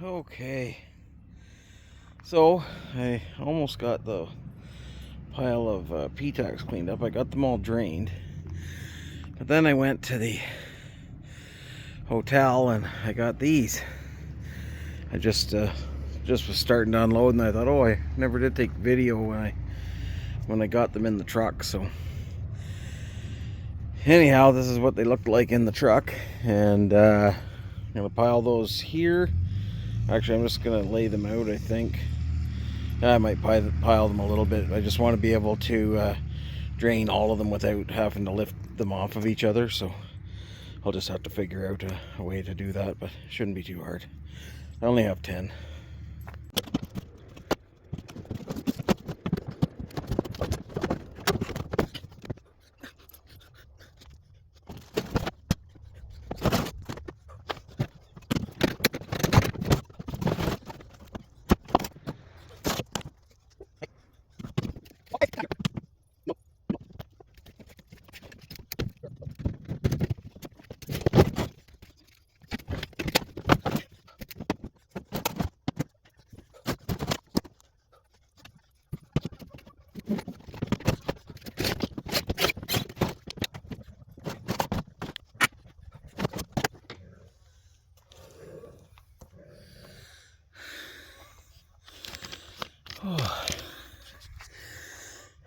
Okay, so I almost got the pile of PTACs cleaned up. I got them all drained, but then I went to the hotel and I got these. I just was starting to unload, and I thought, oh, I never did take video when I got them in the truck. So anyhow, this is what they looked like in the truck, and I'm gonna pile those here. Actually, I'm just gonna lay them out, I think. I might pile them a little bit. I just want to be able to drain all of them without having to lift them off of each other, so I'll just have to figure out a way to do that, but it shouldn't be too hard. I only have 10. Oh.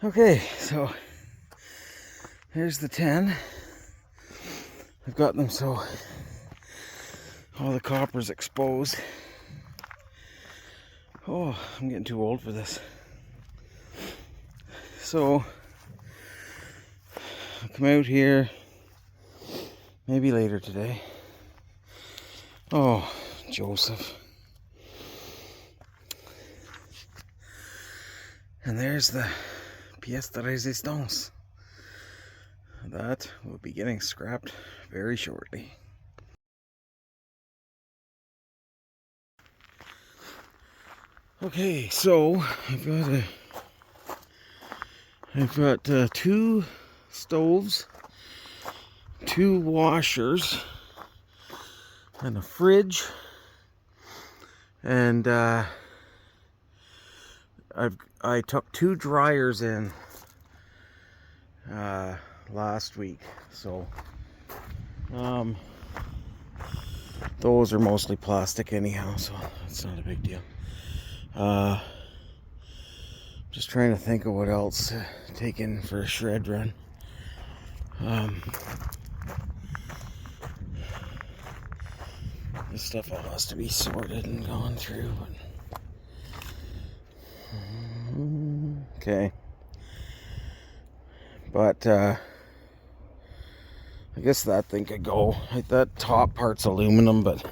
Okay, so here's the 10. I've got them so all the copper's exposed. Oh, I'm getting too old for this. So I'll come out here maybe later today. Oh, Joseph. And there's the pièce de résistance. That will be getting scrapped very shortly. Okay, so I've got 2 stoves, 2 washers, and a fridge, and I took 2 dryers in last week, so those are mostly plastic anyhow, so it's not a big deal. Just trying to think of what else to take in for a shred run. This stuff all has to be sorted and gone through, but okay. But I guess that thing could go. That top part's aluminum, but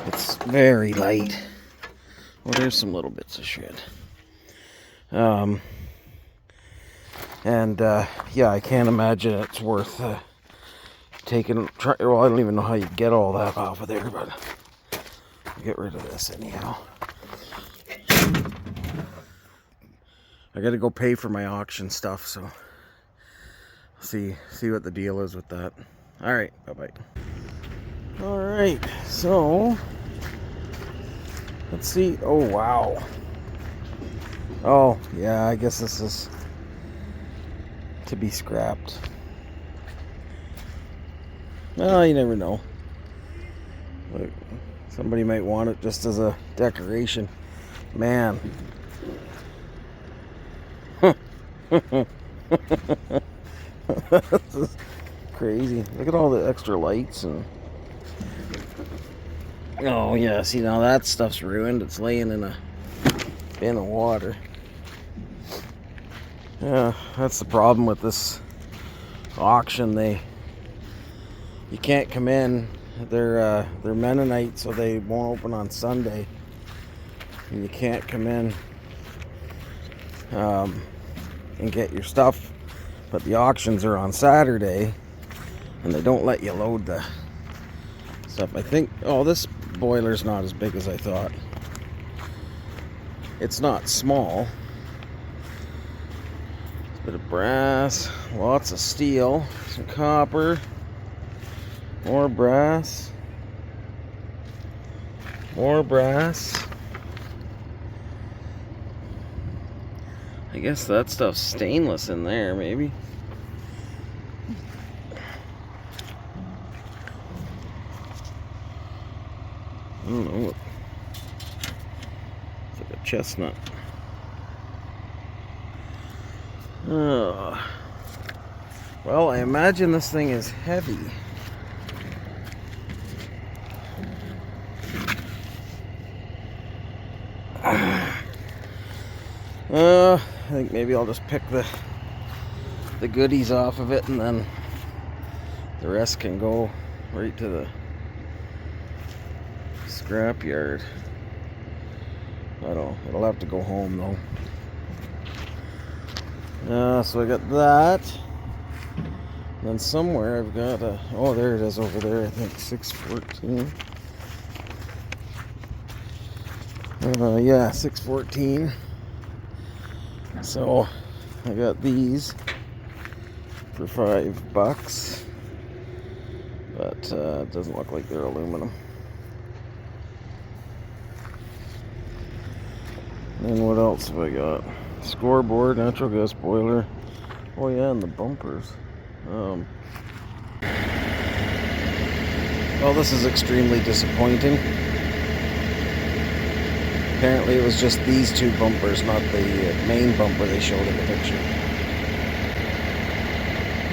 it's very light. Well, there's some little bits of shred. Yeah, I can't imagine it's worth taking. Well, I don't even know how you get all that off of there, but I'll get rid of this anyhow. I gotta go pay for my auction stuff, so see what the deal is with that. All right, bye-bye. All right, so let's see. Oh, wow. Oh, yeah, I guess this is to be scrapped. Well, you never know. Look, somebody might want it just as a decoration. Man. This is crazy. Look at all the extra lights and... Oh yeah, see, now that stuff's ruined. It's laying in a bin of water. Yeah, that's the problem with this auction. You can't come in. They're Mennonite, so they won't open on Sunday. And you can't come in and get your stuff. But the auctions are on Saturday, and they don't let you load the stuff. I think, oh, this boiler's not as big as I thought. It's not small. A bit of brass, lots of steel, some copper, more brass. More brass. I guess that stuff's stainless in there, maybe. I don't know. It's like a chestnut. Well, I imagine this thing is heavy. I think maybe I'll just pick the goodies off of it, and then the rest can go right to the scrap yard. I don't know. It'll have to go home though. So I got that. And then somewhere I've got a... Oh, there it is over there. I think 614. Yeah, 614. So I got these for $5, but it doesn't look like they're aluminum. And what else have I got? Scoreboard, natural gas boiler. Oh yeah, and the bumpers. Well, this is extremely disappointing. Apparently it was just these two bumpers, not the main bumper they showed in the picture.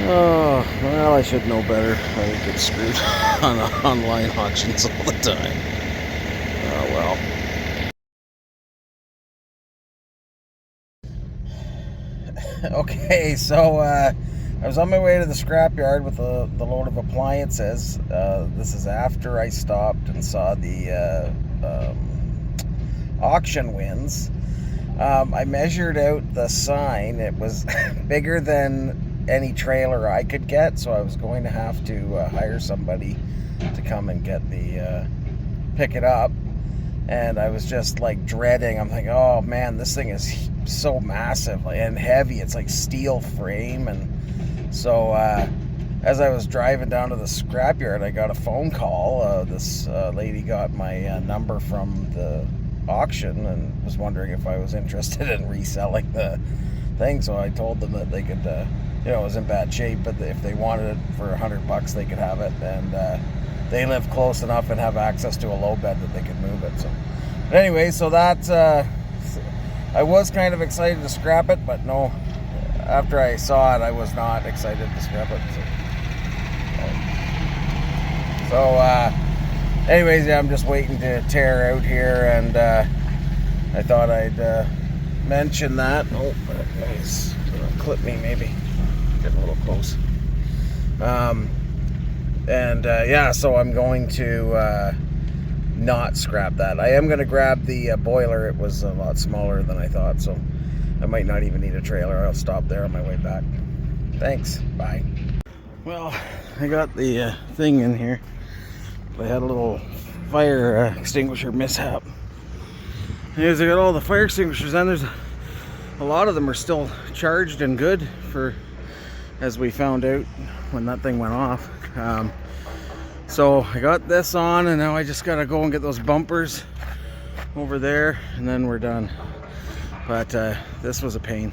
Oh, well, I should know better. I get screwed on online auctions all the time. Oh, well. Okay, so I was on my way to the scrapyard with the load of appliances. This is after I stopped and saw the auction wins. I measured out the sign. It was bigger than any trailer I could get, so I was going to have to hire somebody to come and get pick it up. And I was just like dreading. I'm thinking, oh man, this thing is so massive and heavy. It's like steel frame. And so as I was driving down to the scrapyard, I got a phone call. This lady got my number from the auction and was wondering if I was interested in reselling the thing. So I told them that they could, it was in bad shape, but if they wanted it for $100, they could have it. And they live close enough and have access to a low bed that they could move it. So, but anyway, so that I was kind of excited to scrap it, but no, after I saw it, I was not excited to scrap it. Anyways, yeah, I'm just waiting to tear out here, and I thought I'd mention that. Oh, that guy's gonna clip me, maybe. Getting a little close. Yeah, so I'm going to not scrap that. I am going to grab the boiler. It was a lot smaller than I thought, so I might not even need a trailer. I'll stop there on my way back. Thanks. Bye. Well, I got the thing in here. I had a little fire extinguisher mishap. Anyways, I got all the fire extinguishers, and there's a lot of them are still charged and good for, as we found out when that thing went off. So I got this on, and now I just gotta go and get those bumpers over there, and then we're done. But this was a pain.